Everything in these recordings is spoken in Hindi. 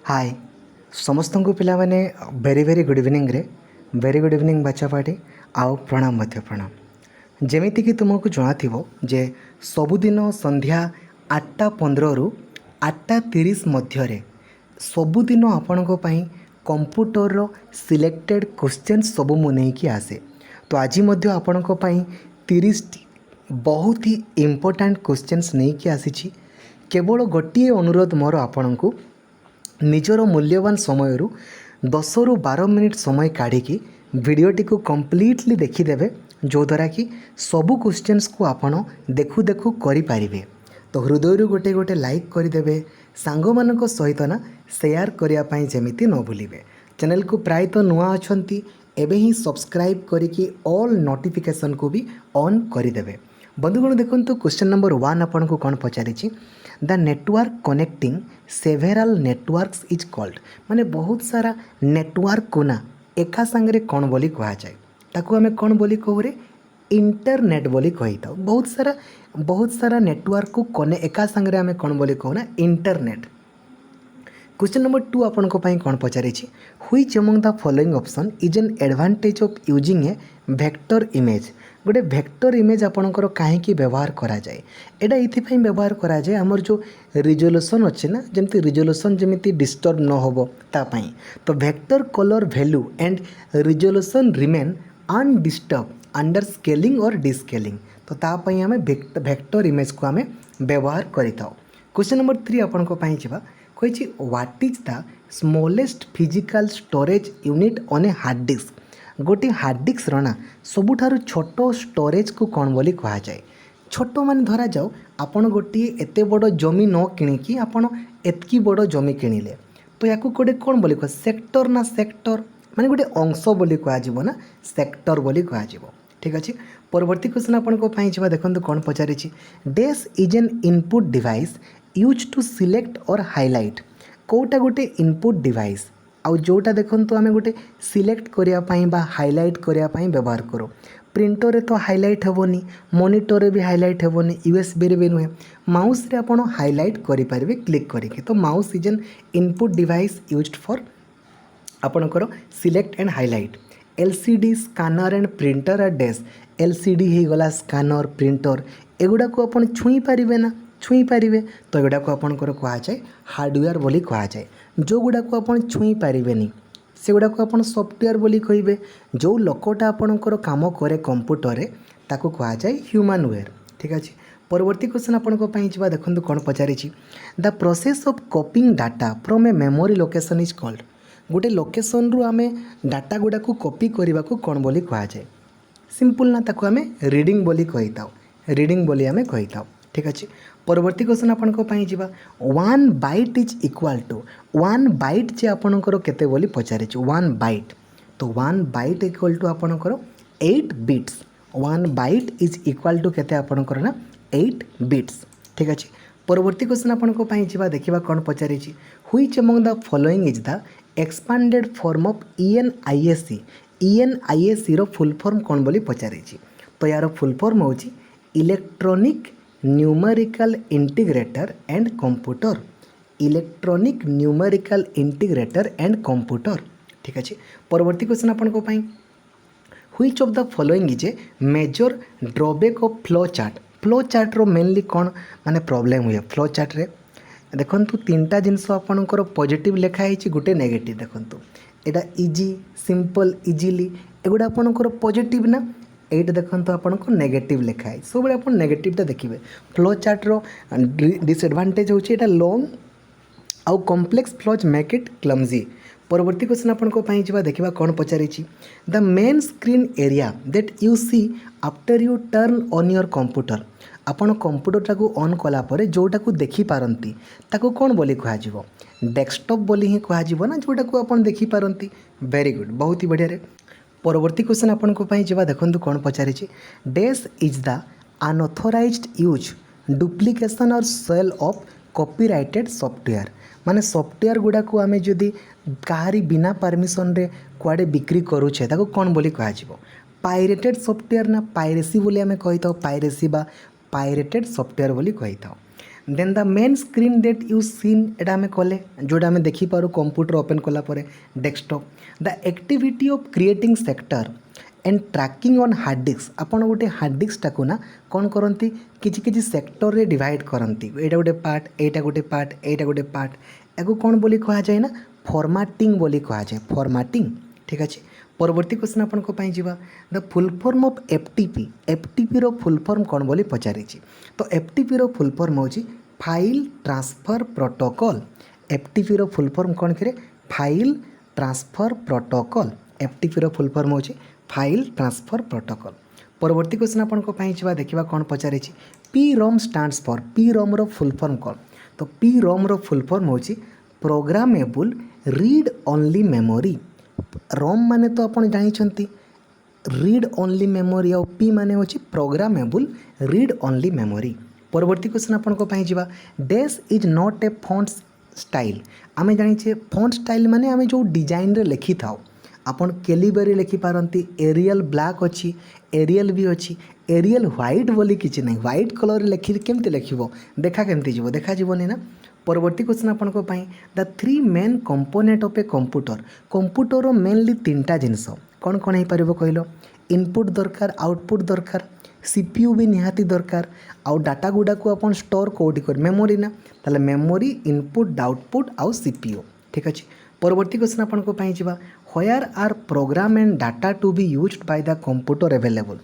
हाय समस्त को पिला माने वेरी वेरी गुड इवनिंग रे वेरी गुड इवनिंग बच्चा पार्टी आउ प्रणाम मध्य प्रणाम जमीती कि तुमको जनाथिबो जे सबुदिन संध्या 8:15 रु 8:30 मध्य सबुदिन आपणको पई कंप्यूटर रो सिलेक्टेड क्वेश्चन सब मु नेकी आसे। तो आज मध्य आपणको पई 30 बहुत ही इम्पोर्टेंट क्वेश्चंस नेकी आसीछि। केवल गोटे अनुरोध मोर आपणको निजर मूल्यवान समय 10 रु 12 मिनिट समय काढ़ी वीडियोटी को कंप्लीटली देखीदेवे जो द्वारा कि सबू क्वेश्चंस को आपण देखु देखु करें। तो हृदय गोटे गोटे लाइक करदेवे सांग मानक सहित ना शेयर करने जमीती न भूलिए। चैनल को प्रायतः नुआ अच्छी एवं ही सब्सक्राइब करिकी ऑल नोटिफिकेशन को भी ऑन करदेवे। बंधुगण देखो क्वेश्चन नंबर 1 आपन को कौन पचारि the network connecting several networks is called माने बहुत सारा नेटवर्क को ना एका संगे कौन बोली कह जाए ताकू आम कौन बोली कहू रे इंटरनेट बोली कही था। बहुत सारा नेटवर्क को एका संगे आम कौन बोली कहू ना इंटरनेट। क्वेश्चन नंबर 2 आपन को पई कौन पचारि which among the following option is an advantage of using a vector image. गोटे वेक्टर इमेज आपणकर कहीं व्यवहार करा जाए एटा इथिपाई व्यवहार करा जाए हमर जो रिजोल्यूशन अच्छे ना जमती रिजोल्यूशन जमिति डिस्टर्ब न होबो तापाई। तो vector colour value and resolution remain undisturbed under scaling और डिस्केलिंग। तो तापाई हमें वेक्टर इमेज को हमें व्यवहार करिताओ। क्वेश्चन नंबर 3 आपन को पई छिबा कहि what is the smallest physical storage unit on a hard disk. गोटे हार्ड डिस्क रना सबुठारु छोट स्टोरेज को कौन बोली कहा जाए। छोट मान धरा जाओ आपण गोटे एत बड़ जमी न किणिकी आपण एतकी बड़ जमी किणिले तो या गोटे कौन बोली कह सेक्टर ना सेक्टर माने गोटे अंश बोली कह ना सेक्टर बोली कह। ठीक अच्छे परवर्ती क्वेश्चन आपन को पाई छिबा देखंतु कौन पचारि dash is an input device use to select or highlight. कोटा गोटे इनपुट डिवाइस आउ जोटा देखंतु आमे गोटे सिलेक्ट करिया पई बा हाईलाइट करिया पई व्यवहार करो। प्रिंटर रे तो हाईलाइट हेबोनी मॉनिटर रे भी हाईलाइट हेबोनी यूएसबी रे भी नुहे माउस रे आपण हाईलाइट करि परिबे क्लिक करिके। तो mouse is an input device used for आपणकर select and highlight. LCD scanner and printer आ डैश एलसीडी हे गला स्कैनर प्रिंटर एगुडा को आपण छुई परिबे ना छुई पारे तो एगुड़ा को आपणकर कह जाए हार्डवेयर बोली कह जाए। जो गुड़ा को आपण छुई पारे से गुड़ा को आपण सॉफ्टवेयर बोली कहे। जो लोकटा आपणकर काम करे कंप्यूटर रे ताको कह जाए ह्यूमनवेयर। ठीक अच्छे परवर्ती क्वेश्चन आपन को पई छिबा देखंतु कोन पचारि the process of copying data from a memory location is called. गोटे लोकेशन रु आमे डाटा गुड़ा को कॉपी करने को कौन बोली कह जाए। सिंपल ना ताको आमे रीडिंग बोली कही था रीडिंग बोली आमे कही था। ठीक अच्छे परवर्ती क्वेश्चन आपन को पई जिबा 1 byte is equal to 1 byte जे आपनकर केते बोली पचारि 1 बाइट। तो 1 बाइट इक्वल टू आपनकर 8 बिट्स 1 बाइट इज इक्वल टू केते आपनकर ना 8 बिट्स। ठीक अच्छे परवर्ती क्वेश्चन आपन को पई जिबा देखिबा कोन पचारि which among the following is the expanded form of ENIAC। ENIAC रो फुल फॉर्म कौन बोली पचारि। तो यार फुल फॉर्म होची electronic numerical integrator and computer. Electronic numerical integrator and computer. ठीक अच्छे परवर्ती क्वेश्चन आपन को पाई which of the following is a major drawback of flow chart. Flow chart रो मेनली कौन माने प्रॉब्लम हुए फ्लो चार्ट रे देखंतु तीनटा जिनस आपनकर पॉजिटिव लिखा है गोटे नेगेटिव। देखंतु एटा इजी सिंपल इजीली एगुड़ा आपनकर पॉजिटिव ना एट देखो आपन को नेगेटिव लिखा है सब आप नेगेटिवटा देखिए। फ्लो चार्ट रो डिसएडवांटेज होची एटा लॉन्ग आउ complex flows make it clumsy. परवर्ती क्वेश्चन आपन को पाई जिबा देखिबा कोन पचारि the main screen area that you see after you turn on your computer. आपन कंप्यूटर को ऑन कला परे जोटा को देखि पारंती ताको कोन बोली कहा जिवो डेस्कटॉप बोली ही कहा जिवो ना जोटा को आपन देखि पारंती। वेरी गुड बहुत ही बढ़िया रे परवर्ती क्वेश्चन आपन को पाई जिबा देखंतु कोन पचारि dash is the unauthorised use duplication or sale of copyrighted software. माने सॉफ्टवेयर गुड़ा को आमे जदि काहारी बिना परमिशन रे कुआडे बिक्री करूछे ताको कोन बोली कहा जिवो पाइरेटेड सॉफ्टवेयर ना पाइरेसी बोली आमे कहिताओ पाइरेसी बा पाइरेटेड सॉफ्टवेयर बोली कहिताओ। Then the main screen that you seen एटा आम कले जोटा आम देखिपारू कंप्यूटर ओपन कला परे desktop the activity of creating sector and tracking on hard disk आपन गोटे हार्ड डिस्क टाकू ना कौन करती किसी सेक्टर रे डिवाइड करती एटा गोटे पार्ट एटा गोटे पार्ट एटा गोटे पार्ट याको कौन बोली कहा जाए ना फॉर्मेटिंग बोली कहा जाए फॉर्मेटिंग ठीक अच्छे। परवर्ती क्वेश्चन आपनको पाई जिबा the full form of FTP FTP रो फुल फॉर्म कौन बोली पचारि तो एफटीपी रो फुल फॉर्म होची फाइल ट्रांसफर प्रोटोकॉल एफटीपी रो फुल फॉर्म कौन करे फाइल ट्रांसफर प्रोटोकॉल एफटीपी रो फुल फॉर्म होची फाइल ट्रांसफर प्रोटोकॉल। परवर्ती क्वेश्चन आपनको पाई जिबा देखिबा कौन पचारि PROM stands for PROM रो फुल फॉर्म कौन तो पी रोम रो फुल फॉर्म होची प्रोग्रामेबल रीड ओनली मेमोरी रोम माने तो आपण जानिछंती रीड ओनली मेमोरी और पी माने होची प्रोग्रामेबल रीड ओनली मेमोरी। परवर्ती क्वेश्चन आपनको पाई जिबा dash is not a font style आमे जानिछे फॉन्ट स्टाइल माने आमे जो डिजाइन रे लिखि थाओ आपन कैलिबरी लिखि पारंती एरियल ब्लैक अच्छी एरियल भी अच्छी एरियल व्हाइट बोली किछि नहीं व्हाइट कलर लिखि केमती लिखिबो देखा केमती जीवो देखा जीवनी ना। परवर्ती क्वेश्चन आपनको पाई the three main component of a computer mainly तीनटा जिनस कौन कौन हो पारिबो कहलो इनपुट दरकार आउटपुट दरकार सीपीयू भी निहाती दरकार आउ डाटा गुडा को अपन स्टोर कोडी कर मेमोरी ना ताले मेमोरी इनपुट आउटपुट आउ सीपीयू ठीक अच्छे। परवर्ती क्वेश्चन आपनको पाई जिबा where are program and data to be used by the computer available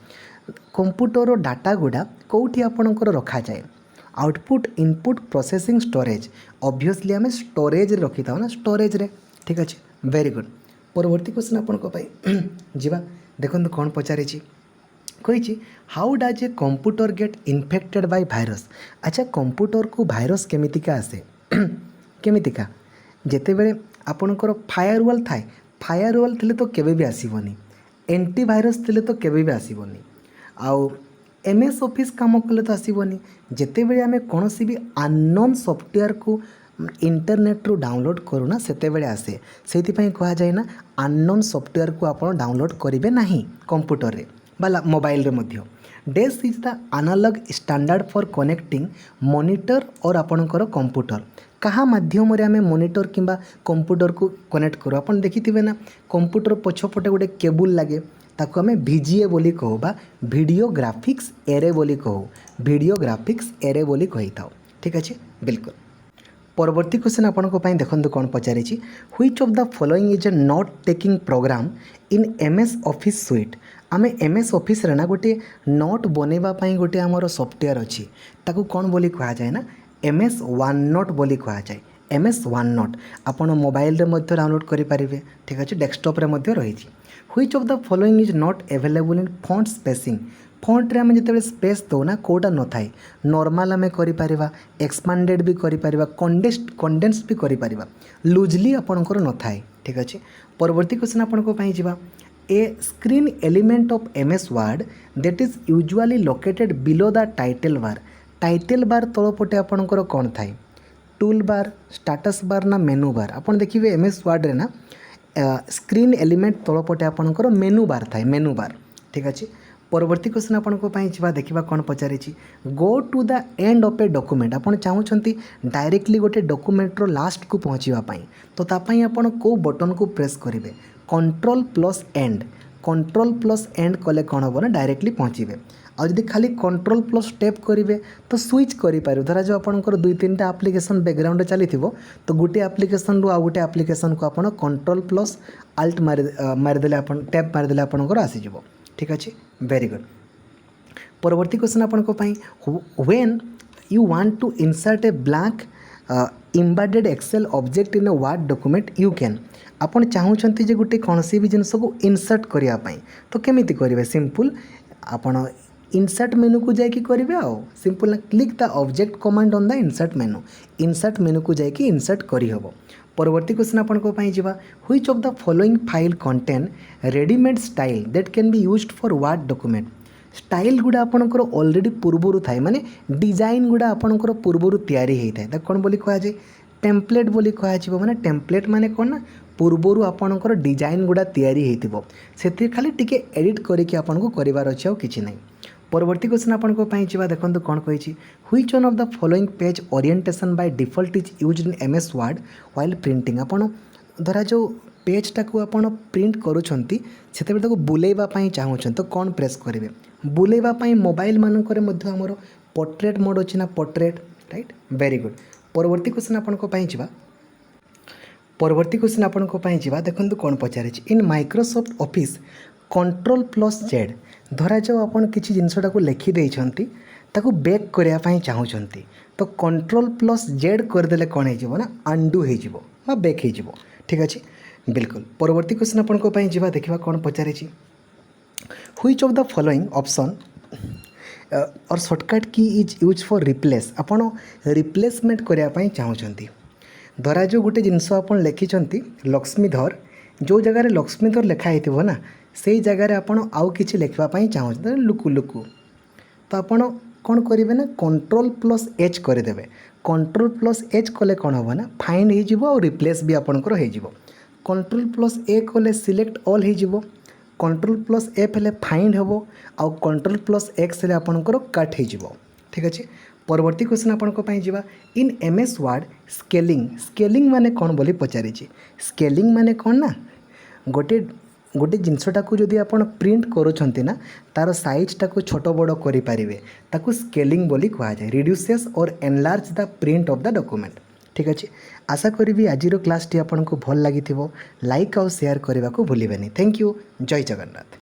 computer data गुडा कोठी आपनकर रखा जाए output input processing storage obviously आम स्टोरेज रखी था ना स्टोरेज रे ठीक अच्छे वेरी गुड। परवर्ती क्वेश्चन आपनको पाई जिबा देखो कौन पचारि कही how does a computer get infected by virus अच्छा कंप्यूटर को भाइरस केमितिका आसे केमितिका जेते बेले आपणकर फायरवॉल थाए फायरवॉल थिले तो केबे भी आसीबनी एंटीवायरस थिले तो केबे भी आसीबनी आउ एमएस ऑफिस काम कले तो आसीबनी जेते बेले आमे कोनोसी भी अननोन सॉफ्टवेयर को इंटरनेट रू डाउनलोड करूना सेते बेले आसे सेति पई कहा जाए ना अननोन सॉफ्टवेयर को आपण डाउनलोड करिवे नाही कंप्यूटर रे बाला मोबाइल रे मध्य dash is the analog standard for connecting monitor और आपणकर कंप्यूटर कहाँ माध्यम रे आमे मॉनिटर किंबा कंप्यूटर को कनेक्ट करू आपण देखिथिबे ना कंप्यूटर पछपटे गोटे केबल लागे ताको आमे VGA बोली कहू बा वीडियो ग्राफिक्स एरे बोली कहू वीडियो ग्राफिक्स एरे बोली कही थाओ ठीक अच्छे बिल्कुल। परवर्ती क्वेश्चन आपनको पाई देखंतु कौन पचारि which of the following is a note taking program in MS office suite आमे MS ऑफिस रे ना गोटे नोट बनेबा पाई गोटे हमर सॉफ्टवेयर अछि ताको कौन बोली कहा जाए ना MS OneNote बोली कहा जाए MS OneNote आपण मोबाइल रे मध्य डाउनलोड करि पारिबे ठीक अच्छे डेस्कटॉप रे मध्य रही which of the following is not available in font spacing font रे आमे जेतेबेले स्पेस दो ना कोटा न थाए नॉर्मल आमे करि पारिबा एक्सपांडेड भी करि पारिबा कंडेंस्ड भी करि पारिबा लूजली आपणकर न थाए ठीक अच्छे। परवर्ती क्वेश्चन आपनको पाई जिबा a screen element of MS Word that is usually located below the title bar तलपटे आपणकर कौन थाए टूल बार स्टाटस बार ना मेनू बार आपन देखिए MS वर्ड रे ना स्क्रीन एलिमेंट तलपटे आपणकर मेनू बार थाए मेनू बार ठीक अच्छे। परवर्ती क्वेश्चन आपनको पाई जिबा देखिबा कौन पचारि go to the end of a document आपन चाहूछंती डायरेक्टली गोटे डॉक्यूमेंट रो लास्ट को पहुँचवा पाई तो तापाई आपन को बटन को प्रेस करेंगे कंट्रोल प्लस एंड कले कौन हम ना डायरेक्टली पहुँचे और जब खाली कंट्रोल प्लस स्टेप करेंगे तो स्विच करें धरा जो आपंकर दुई तीन टा आप्लिकेसन बैकग्राउंड चली तो गोटे आप्लिकेसन रू आ गोटे आप्लिकेसन को आप कंट्रोल प्लस आल्ट मारिदेले आपण टैप मारिदेले आपंकर आसीज ठीक अच्छे वेरी गुड। परवर्ती क्वेश्चन आपनको पाई when you want to insert a blank embedded Excel object in a Word document you can आपन चाहूँगी जे गोटे कौन भी जिनस को इंसर्ट करने तो केमिति करेंगे सिंपल आपन इंसर्ट मेनू को जाकि करेंगे आओ simple click the object command on the insert मेनू को जाकि इंसर्ट करहब। परवर्ती क्वेश्चन आपनको पाई जिबा which of the following file contain readymade style that can be used for word document style गुड़ा आपणकर ऑलरेडी पूर्वर थाए माने डिजाइन गुड़ा आपणकर पूर्वर तैयारी होता है कौन बोली कह जाए टेम्पलेट बोली कह माने टेम्पलेट माने कौन ना पूर्वर आपणकर डिजाइन गुड़ा तैयारी होती से खाली टिके एडिट करके आपन को करिवार अछि आ किछि नहीं। परवर्ती क्वेश्चन आपको देखो कौन कही which one of the following page orientation by default is used in MS word while printing. आपण धरा जो पेजटा को आपण प्रिंट करूछंती सेतेबेले ताको बुलेइबा पई चाहूछन तो कौन प्रेस करेंगे बुलेइबा पई मोबाइल मानकर मध्य हमर पोर्ट्रेट मोड अछि ना पोर्ट्रेट राइट वेरी गुड। परवर्ती क्वेश्चन आपको परवर्ती क्वेश्चन आपको देखो कौन पचारे इन माइक्रोसॉफ्ट ऑफिस Ctrl+Z धरा जाओ आपन किसी जिनसटा को लिखि देइछंती ताको बैक करिया पई चाहूछंती तो Ctrl+Z करदेले कौन हो ना अंडू हो बैक हो ठीक अच्छे बिल्कुल। परवर्ती क्वेश्चन आपको देखा कौन पचारे which of the following option or shortcut key is use for replace आपण रिप्लेसमेंट करिया पई चाहूछंती धरा जो गोटे जिनस आप लिखिं लक्ष्मीधर जो जगार लक्ष्मीधर लिखाई थो ना से जगार आप आउ कि लिखापी चाहते लुकु लुकु तो आपड़ कौन करेंगे ना Ctrl+H करदे Ctrl+H कले कौन हम ना फाइंड हो रिप्लेस भी आपंकर हो Ctrl+A कले सिलेक्ट ऑल हो Ctrl+F हेले फाइंड हम आउ Ctrl+X हेले आपंकर कट हो ठीक अच्छे। परवर्ती क्वेश्चन आपको इन एमएस वर्ड स्केलिंग माने कौन बोली पचारि स्केलिंग माने कौन ना गोटे गोटे जिनसटा को जदि आप प्रिंट करुँच ना तार साइजटा को छोट बड़ करें ताकू स्केलिंग बोली कह जाए रिड्यूसेस और enlarge the print of the document ठीक अच्छे। आशा करी आज क्लास टी आपको भल लगी लाइक और शेयर करने को भूलें। थैंक यू जय जगन्नाथ।